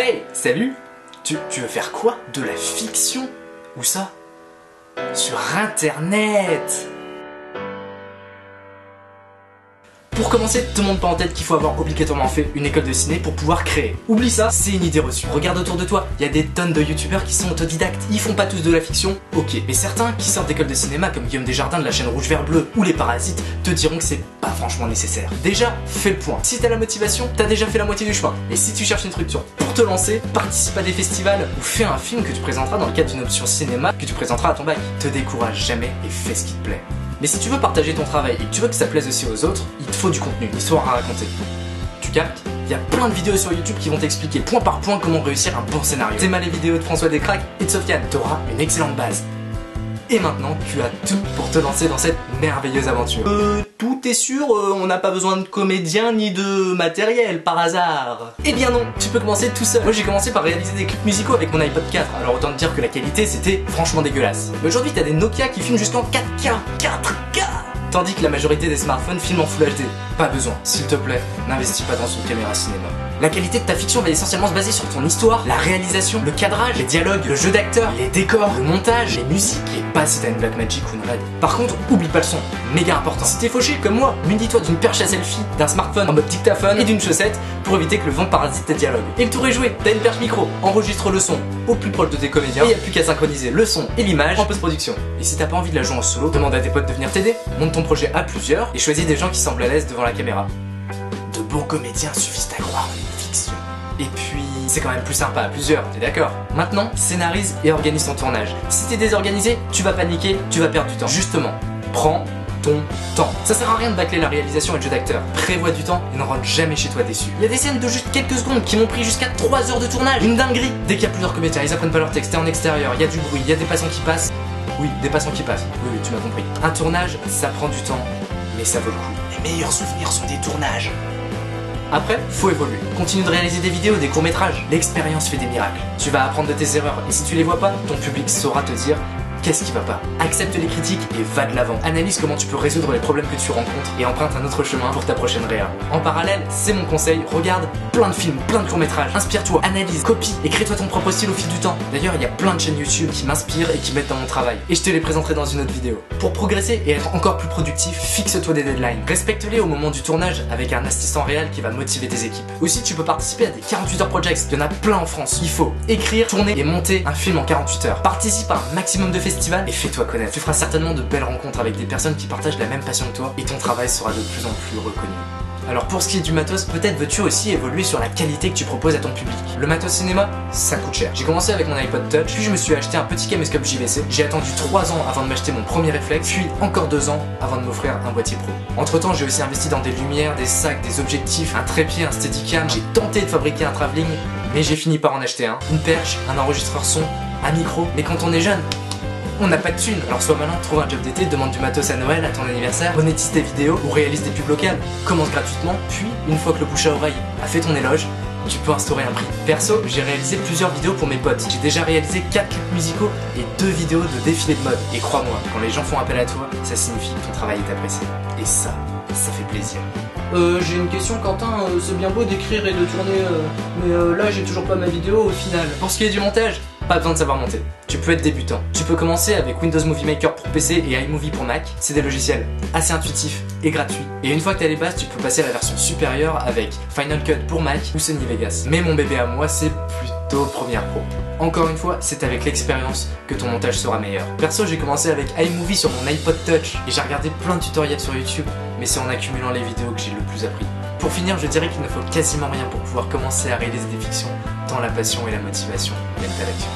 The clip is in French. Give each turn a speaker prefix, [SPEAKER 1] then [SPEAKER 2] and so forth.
[SPEAKER 1] Hey, salut! Tu veux faire quoi? De la fiction? Où ça? Sur internet! Pour commencer, te montre pas en tête qu'il faut avoir obligatoirement fait une école de ciné pour pouvoir créer. Oublie ça, c'est une idée reçue. Regarde autour de toi, il y a des tonnes de youtubeurs qui sont autodidactes. Ils font pas tous de la fiction, ok. Mais certains qui sortent d'école de cinéma comme Guillaume Desjardins de la chaîne Rouge Vert Bleu ou Les Parasites te diront que c'est pas franchement nécessaire. Déjà, fais le point. Si t'as la motivation, t'as déjà fait la moitié du chemin. Et si tu cherches une structure pour te lancer, participe à des festivals ou fais un film que tu présenteras dans le cadre d'une option cinéma que tu présenteras à ton bac. Te décourage jamais et fais ce qui te plaît. Mais si tu veux partager ton travail et que tu veux que ça plaise aussi aux autres, il te faut du contenu, une histoire à raconter. Tu captes? Il y a plein de vidéos sur YouTube qui vont t'expliquer point par point comment réussir un bon scénario. T'aimes les vidéos de François Descraques et de Sofiane, t'auras une excellente base. Et maintenant, tu as tout pour te lancer dans cette merveilleuse aventure. Tout est sûr, on n'a pas besoin de comédien ni de matériel par hasard. Eh bien non, tu peux commencer tout seul. Moi j'ai commencé par réaliser des clips musicaux avec mon iPod 4, alors autant te dire que la qualité c'était franchement dégueulasse. Mais aujourd'hui t'as des Nokia qui filment jusqu'en 4K, 4K, tandis que la majorité des smartphones filment en Full HD. Pas besoin, s'il te plaît, n'investis pas dans une caméra cinéma. La qualité de ta fiction va essentiellement se baser sur ton histoire, la réalisation, le cadrage, les dialogues, le jeu d'acteur, les décors, le montage, les musiques, et pas si t'as une Blackmagic ou une RED. Par contre, oublie pas le son, méga important. Si t'es fauché comme moi, munis-toi d'une perche à selfie, d'un smartphone en mode dictaphone et d'une chaussette pour éviter que le vent parasite tes dialogues. Et le tour est joué, t'as une perche micro, enregistre le son au plus proche de tes comédiens et y a plus qu'à synchroniser le son et l'image en post-production. Et si t'as pas envie de la jouer en solo, demande à tes potes de venir t'aider, monte ton projet à plusieurs et choisis des gens qui semblent à l'aise devant la caméra. De bons comédiens suffisent à croire en une fiction. Et puis, c'est quand même plus sympa à plusieurs, t'es d'accord? Maintenant, scénarise et organise ton tournage. Si t'es désorganisé, tu vas paniquer, tu vas perdre du temps. Justement, prends ton temps. Ça sert à rien de bâcler la réalisation et le jeu d'acteur. Prévois du temps et ne rentre jamais chez toi déçu. Il y a des scènes de juste quelques secondes qui m'ont pris jusqu'à 3 heures de tournage. Une dinguerie! Dès qu'il y a plusieurs comédiens, ils apprennent pas leur texte, t'es en extérieur, il y a du bruit, il y a des passants qui passent. Oui, des passants qui passent. Oui, tu m'as compris. Un tournage, ça prend du temps, mais ça vaut le coup. Les meilleurs souvenirs sont des tournages. Après, faut évoluer. Continue de réaliser des vidéos, des courts-métrages. L'expérience fait des miracles. Tu vas apprendre de tes erreurs et si tu les vois pas, ton public saura te dire qu'est-ce qui va pas. Accepte les critiques et va de l'avant. Analyse comment tu peux résoudre les problèmes que tu rencontres et emprunte un autre chemin pour ta prochaine réa. En parallèle, c'est mon conseil, regarde plein de films, plein de courts-métrages. Inspire-toi, analyse, copie et crée-toi ton propre style au fil du temps. D'ailleurs, il y a plein de chaînes YouTube qui m'inspirent et qui m'aident dans mon travail. Et je te les présenterai dans une autre vidéo. Pour progresser et être encore plus productif, fixe-toi des deadlines. Respecte-les au moment du tournage avec un assistant réel qui va motiver tes équipes. Aussi, tu peux participer à des 48 heures projects. Il y en a plein en France. Il faut écrire, tourner et monter un film en 48 heures. Participe à un maximum de festivals et fais-toi connaître. Tu feras certainement de belles rencontres avec des personnes qui partagent la même passion que toi et ton travail sera de plus en plus reconnu. Alors pour ce qui est du matos, peut-être veux-tu aussi évoluer sur la qualité que tu proposes à ton public. Le matos cinéma, ça coûte cher. J'ai commencé avec mon iPod Touch, puis je me suis acheté un petit caméscope JVC. J'ai attendu 3 ans avant de m'acheter mon premier réflexe, puis encore 2 ans avant de m'offrir un boîtier pro. Entre temps, j'ai aussi investi dans des lumières, des sacs, des objectifs, un trépied, un steadicam. J'ai tenté de fabriquer un travelling, mais j'ai fini par en acheter un. Une perche, un enregistreur son, un micro. Mais quand on est jeune, on n'a pas de thunes, alors sois malin, trouve un job d'été, demande du matos à Noël, à ton anniversaire, monétise tes vidéos ou réalise des pubs locales, commence gratuitement, puis une fois que le bouche à oreille a fait ton éloge, tu peux instaurer un prix. Perso, j'ai réalisé plusieurs vidéos pour mes potes, j'ai déjà réalisé 4 clips musicaux et 2 vidéos de défilés de mode. Et crois-moi, quand les gens font appel à toi, ça signifie que ton travail est apprécié. Et ça fait plaisir. J'ai une question Quentin, c'est bien beau d'écrire et de tourner, mais là j'ai toujours pas ma vidéo au final. Pour ce qui est du montage, pas besoin de savoir monter. Tu peux être débutant. Tu peux commencer avec Windows Movie Maker pour PC et iMovie pour Mac. C'est des logiciels assez intuitifs et gratuits. Et une fois que tu as les bases, tu peux passer à la version supérieure avec Final Cut pour Mac ou Sony Vegas. Mais mon bébé à moi, c'est plutôt Premiere Pro. Encore une fois, c'est avec l'expérience que ton montage sera meilleur. Perso, j'ai commencé avec iMovie sur mon iPod Touch et j'ai regardé plein de tutoriels sur YouTube, mais c'est en accumulant les vidéos que j'ai le plus appris. Pour finir, je dirais qu'il ne faut quasiment rien pour pouvoir commencer à réaliser des fictions, tant la passion et la motivation viennent à l'action.